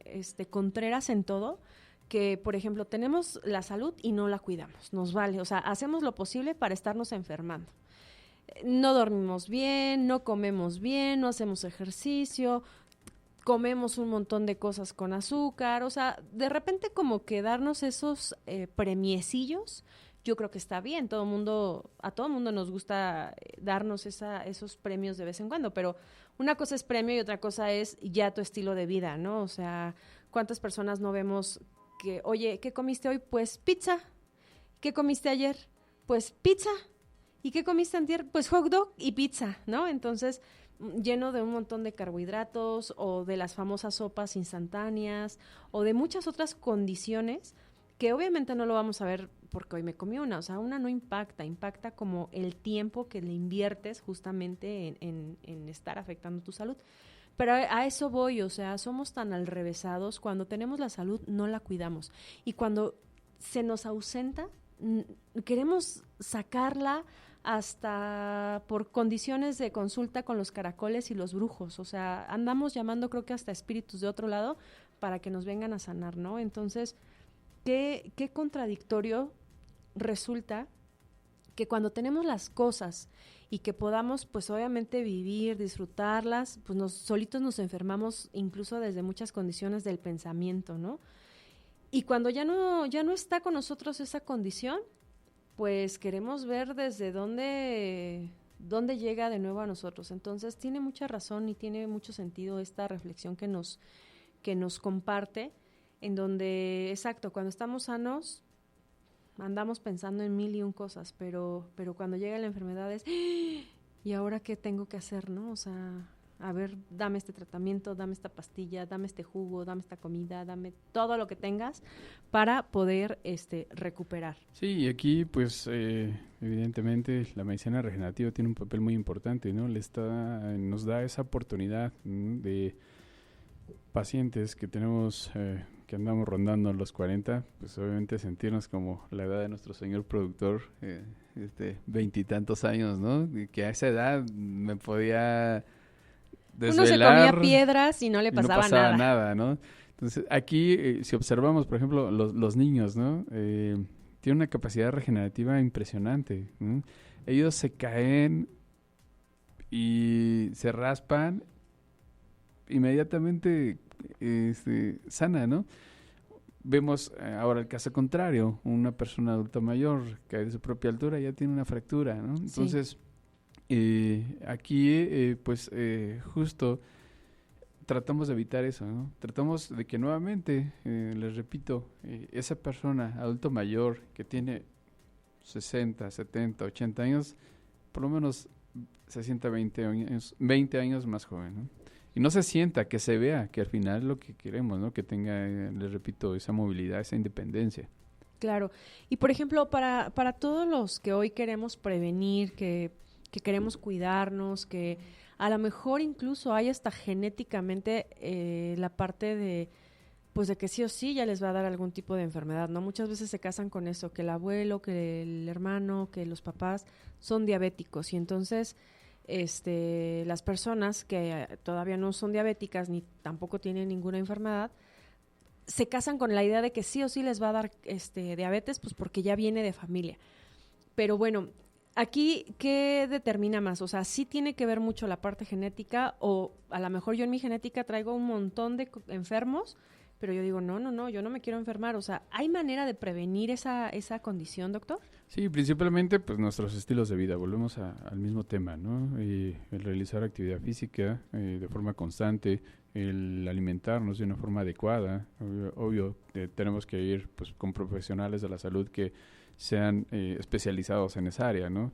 contreras en todo que, por ejemplo, tenemos la salud y no la cuidamos, nos vale, o sea, hacemos lo posible para estarnos enfermando. No dormimos bien, no comemos bien, no hacemos ejercicio, comemos un montón de cosas con azúcar, o sea, de repente como que darnos esos premiecillos, yo creo que está bien, a todo mundo nos gusta darnos esos premios de vez en cuando, pero una cosa es premio y otra cosa es ya tu estilo de vida, ¿no? O sea, ¿cuántas personas no vemos que, oye, ¿qué comiste hoy? Pues pizza. ¿Qué comiste ayer? Pues pizza. ¿Y qué comiste antier? Pues hot dog y pizza, ¿no? Entonces, lleno de un montón de carbohidratos o de las famosas sopas instantáneas o de muchas otras condiciones que obviamente no lo vamos a ver porque hoy me comí una. O sea, una no impacta como el tiempo que le inviertes justamente en estar afectando tu salud. Pero a eso voy, o sea, somos tan alrevesados, cuando tenemos la salud no la cuidamos. Y cuando se nos ausenta, queremos sacarla hasta por condiciones de consulta con los caracoles y los brujos. O sea, andamos llamando creo que hasta espíritus de otro lado para que nos vengan a sanar, ¿no? Entonces, qué contradictorio resulta que cuando tenemos las cosas y que podamos, pues obviamente vivir, disfrutarlas, pues solitos nos enfermamos incluso desde muchas condiciones del pensamiento, ¿no? Y cuando ya no está con nosotros esa condición, pues queremos ver desde dónde llega de nuevo a nosotros. Entonces tiene mucha razón y tiene mucho sentido esta reflexión que nos comparte, en donde, exacto, cuando estamos sanos, andamos pensando en 1000 y 1 cosas, pero cuando llega la enfermedad es, ¿y ahora qué tengo que hacer, no? O sea, a ver, dame este tratamiento, dame esta pastilla, dame este jugo, dame esta comida, dame todo lo que tengas para poder recuperar. Sí, y aquí pues evidentemente la medicina regenerativa tiene un papel muy importante, ¿no? Nos da esa oportunidad de pacientes que tenemos, que andamos rondando los 40, pues obviamente sentirnos como la edad de nuestro señor productor, 20 y tantos años, ¿no? Y que a esa edad me podía desvelar. Uno se comía piedras y no le pasaba, nada, ¿no? Entonces, aquí, si observamos, por ejemplo, los niños, ¿no? Tienen una capacidad regenerativa impresionante, ¿no? Ellos se caen y se raspan, inmediatamente sana, ¿no? Vemos ahora el caso contrario, una persona adulta mayor que de su propia altura ya tiene una fractura, ¿no? Entonces, aquí, justo tratamos de evitar eso, ¿no? Tratamos de que nuevamente, les repito, esa persona adulto mayor que tiene 60, 70, 80 años, por lo menos se sienta 20 años más joven, ¿no? Y no se sienta, que se vea, que al final es lo que queremos, ¿no? Que tenga, les repito, esa movilidad, esa independencia. Claro. Y, por ejemplo, para todos los que hoy queremos prevenir, que queremos cuidarnos, que a lo mejor incluso hay hasta genéticamente la parte de que sí o sí ya les va a dar algún tipo de enfermedad, ¿no? Muchas veces se casan con eso, que el abuelo, que el hermano, que los papás son diabéticos y entonces las personas que todavía no son diabéticas ni tampoco tienen ninguna enfermedad se casan con la idea de que sí o sí les va a dar diabetes, pues porque ya viene de familia. Pero bueno, aquí, ¿qué determina más? O sea, ¿sí tiene que ver mucho la parte genética o a lo mejor yo en mi genética traigo un montón de enfermos, pero yo digo, no, yo no me quiero enfermar? O sea, ¿hay manera de prevenir esa condición, doctor? Sí, principalmente pues nuestros estilos de vida. Volvemos al mismo tema, ¿no? El realizar actividad física de forma constante, el alimentarnos de una forma adecuada. Obvio tenemos que ir pues con profesionales de la salud que sean especializados en esa área, ¿no?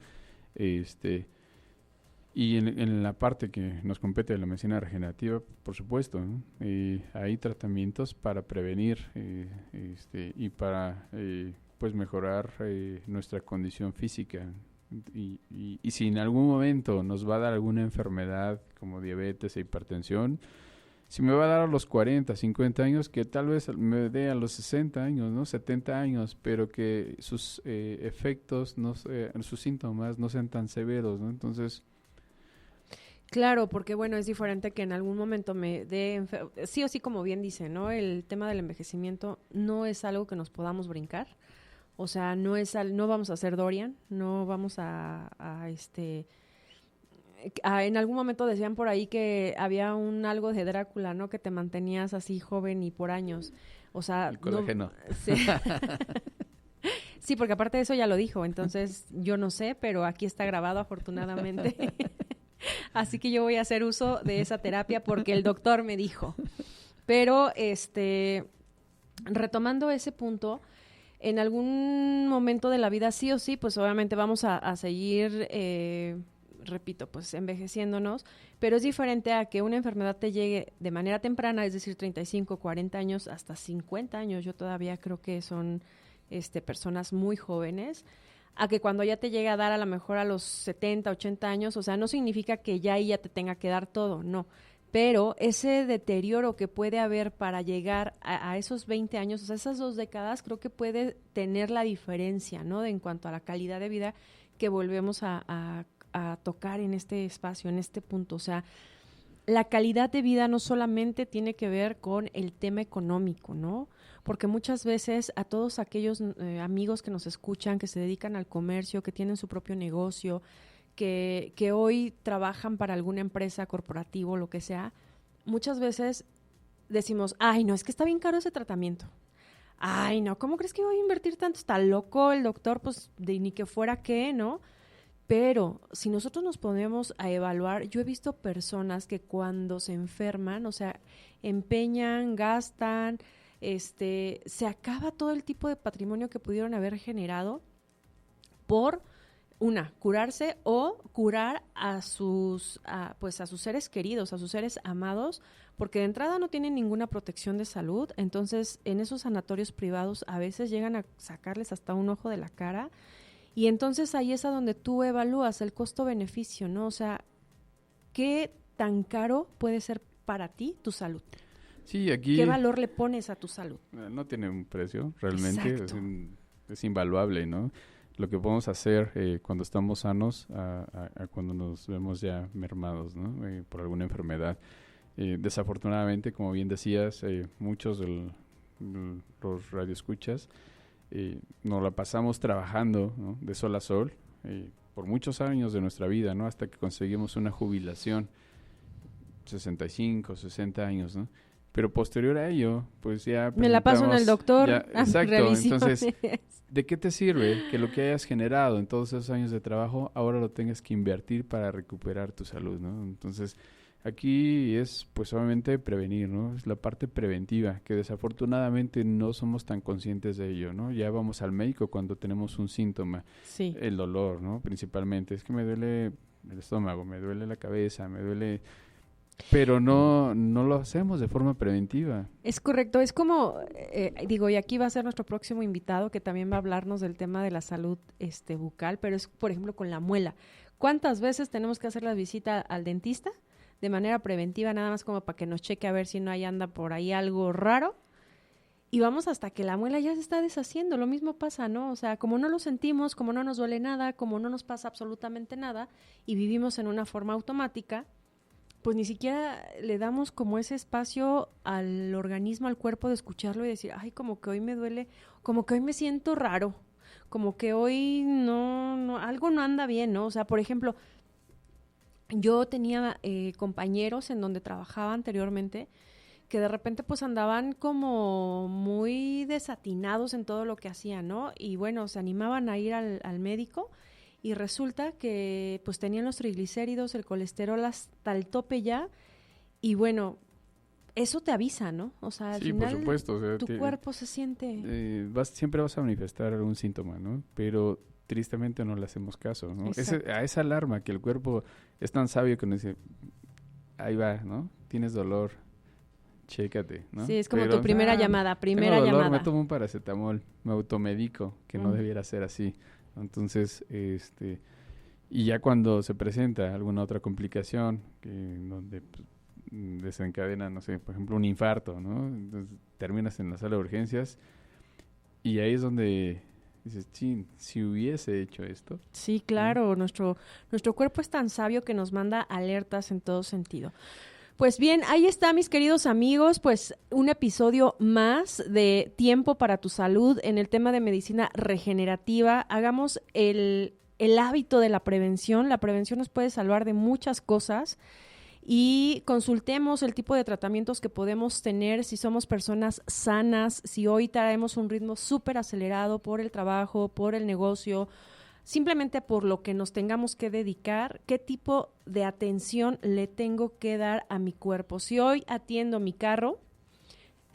Y en la parte que nos compete de la medicina regenerativa, por supuesto, ¿no? Hay tratamientos para prevenir y para pues mejorar nuestra condición física. Y si en algún momento nos va a dar alguna enfermedad como diabetes e hipertensión, si me va a dar a los 40, 50 años, que tal vez me dé a los 60 años, ¿no? 70 años, pero que sus efectos, sus síntomas no sean tan severos, ¿no? Entonces... Claro, porque bueno, es diferente que en algún momento me dé sí o sí, como bien dice, ¿no? El tema del envejecimiento no es algo que nos podamos brincar. O sea, no vamos a ser Dorian, no vamos en algún momento decían por ahí que había algo de Drácula, ¿no? Que te mantenías así joven y por años. O sea, el colágeno. Sí. Sí, porque aparte de eso ya lo dijo, entonces yo no sé, pero aquí está grabado afortunadamente. Así que yo voy a hacer uso de esa terapia porque el doctor me dijo. Pero retomando ese punto, en algún momento de la vida sí o sí, pues obviamente vamos a seguir, repito, pues envejeciéndonos, pero es diferente a que una enfermedad te llegue de manera temprana, es decir, 35, 40 años, hasta 50 años, yo todavía creo que son personas muy jóvenes, a que cuando ya te llegue a dar a lo mejor a los 70, 80 años, o sea, no significa que ya ahí ya te tenga que dar todo, no, pero ese deterioro que puede haber para llegar a esos 20 años, o sea, esas 2 décadas, creo que puede tener la diferencia, ¿no? En cuanto a la calidad de vida que volvemos a tocar en este espacio, en este punto. O sea, la calidad de vida no solamente tiene que ver con el tema económico, ¿no? Porque muchas veces a todos aquellos amigos que nos escuchan, que se dedican al comercio, que tienen su propio negocio, que hoy trabajan para alguna empresa, corporativo, lo que sea, muchas veces decimos, ay, no, es que está bien caro ese tratamiento. Ay, no, ¿cómo crees que voy a invertir tanto? Está loco el doctor, pues de ni que fuera qué, ¿no? Pero si nosotros nos ponemos a evaluar, yo he visto personas que cuando se enferman, o sea, empeñan, gastan, se acaba todo el tipo de patrimonio que pudieron haber generado por curarse o curar a sus seres queridos, a sus seres amados, porque de entrada no tienen ninguna protección de salud, entonces en esos sanatorios privados a veces llegan a sacarles hasta un ojo de la cara, y entonces ahí es a donde tú evalúas el costo-beneficio, ¿no? O sea, ¿qué tan caro puede ser para ti tu salud? Sí, aquí... ¿Qué valor le pones a tu salud? No tiene un precio, realmente, es invaluable, ¿no? Lo que podemos hacer cuando estamos sanos a cuando nos vemos ya mermados, ¿no? Por alguna enfermedad. Desafortunadamente, como bien decías, muchos de los radioescuchas nos la pasamos trabajando, ¿no? De sol a sol por muchos años de nuestra vida, ¿no? Hasta que conseguimos una jubilación, 65, 60 años, ¿no? Pero posterior a ello, pues ya... Me la paso en el doctor. Exacto, entonces, ¿de qué te sirve que lo que hayas generado en todos esos años de trabajo ahora lo tengas que invertir para recuperar tu salud, ¿no? Entonces, aquí es, pues, obviamente prevenir, ¿no? Es la parte preventiva, que desafortunadamente no somos tan conscientes de ello, ¿no? Ya vamos al médico cuando tenemos un síntoma, sí. El dolor, ¿no? Principalmente, es que me duele el estómago, me duele la cabeza, me duele... Pero no lo hacemos de forma preventiva. Es correcto, es como, y aquí va a ser nuestro próximo invitado que también va a hablarnos del tema de la salud bucal, pero es, por ejemplo, con la muela. ¿Cuántas veces tenemos que hacer la visita al dentista de manera preventiva, nada más como para que nos cheque a ver si no anda por ahí algo raro? Y vamos hasta que la muela ya se está deshaciendo, lo mismo pasa, ¿no? O sea, como no lo sentimos, como no nos duele nada, como no nos pasa absolutamente nada y vivimos en una forma automática, pues ni siquiera le damos como ese espacio al organismo, al cuerpo de escucharlo y decir, ay, como que hoy me duele, como que hoy me siento raro, como que hoy no algo no anda bien, ¿no? O sea, por ejemplo, yo tenía compañeros en donde trabajaba anteriormente que de repente pues andaban como muy desatinados en todo lo que hacían, ¿no? Y bueno, se animaban a ir al médico. Y resulta que pues tenían los triglicéridos, el colesterol hasta el tope ya. Y bueno, eso te avisa, ¿no? O sea, al final por supuesto, o sea, tu cuerpo se siente... siempre vas a manifestar algún síntoma, ¿no? Pero tristemente no le hacemos caso, ¿no? A esa alarma que el cuerpo es tan sabio que nos dice, ahí va, ¿no? Tienes dolor, chécate, ¿no? Sí, es como tu primera llamada, tengo dolor, me tomo un paracetamol, me automedico, que no debiera ser así. Entonces, y ya cuando se presenta alguna otra complicación donde pues, desencadena, no sé, por ejemplo, un infarto, ¿no? Entonces terminas en la sala de urgencias y ahí es donde dices, chin, si hubiese hecho esto. Sí, claro, nuestro cuerpo es tan sabio que nos manda alertas en todo sentido. Pues bien, ahí está, mis queridos amigos, pues un episodio más de Tiempo para tu Salud en el tema de medicina regenerativa. Hagamos el hábito de la prevención. La prevención nos puede salvar de muchas cosas y consultemos el tipo de tratamientos que podemos tener si somos personas sanas, si hoy traemos un ritmo súper acelerado por el trabajo, por el negocio, simplemente por lo que nos tengamos que dedicar, qué tipo de atención le tengo que dar a mi cuerpo. Si hoy atiendo mi carro,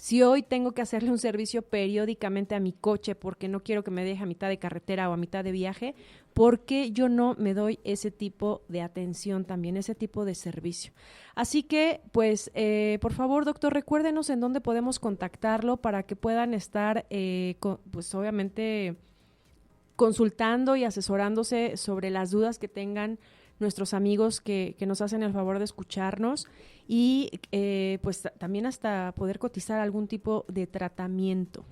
Si hoy tengo que hacerle un servicio periódicamente a mi coche porque no quiero que me deje a mitad de carretera o a mitad de viaje, ¿por qué yo no me doy ese tipo de atención también, ese tipo de servicio? Así que, pues, por favor, doctor, recuérdenos en dónde podemos contactarlo para que puedan estar, pues, obviamente, consultando y asesorándose sobre las dudas que tengan nuestros amigos que nos hacen el favor de escucharnos y pues también hasta poder cotizar algún tipo de tratamiento.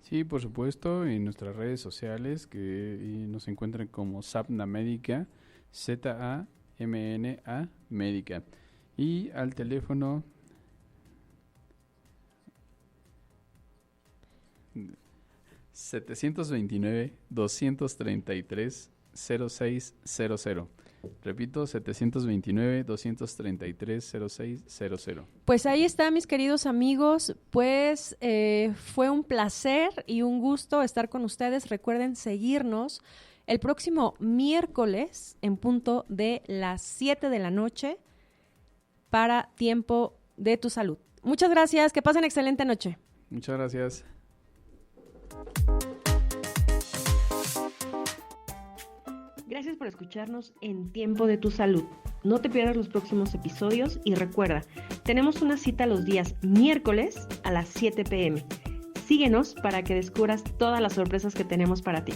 Sí, por supuesto, en nuestras redes sociales que nos encuentran como Zamna Médica, ZAMNA Médica, y al teléfono 729-233-0600. Repito, 729-233-0600. Pues ahí está, mis queridos amigos. Pues fue un placer y un gusto estar con ustedes. Recuerden seguirnos el próximo miércoles en punto de las 7 de la noche para Tiempo de tu Salud. Muchas gracias. Que pasen excelente noche. Muchas gracias. Gracias por escucharnos en Tiempo de tu Salud. No te pierdas los próximos episodios y recuerda, tenemos una cita los días miércoles a las 7 p.m. Síguenos para que descubras todas las sorpresas que tenemos para ti.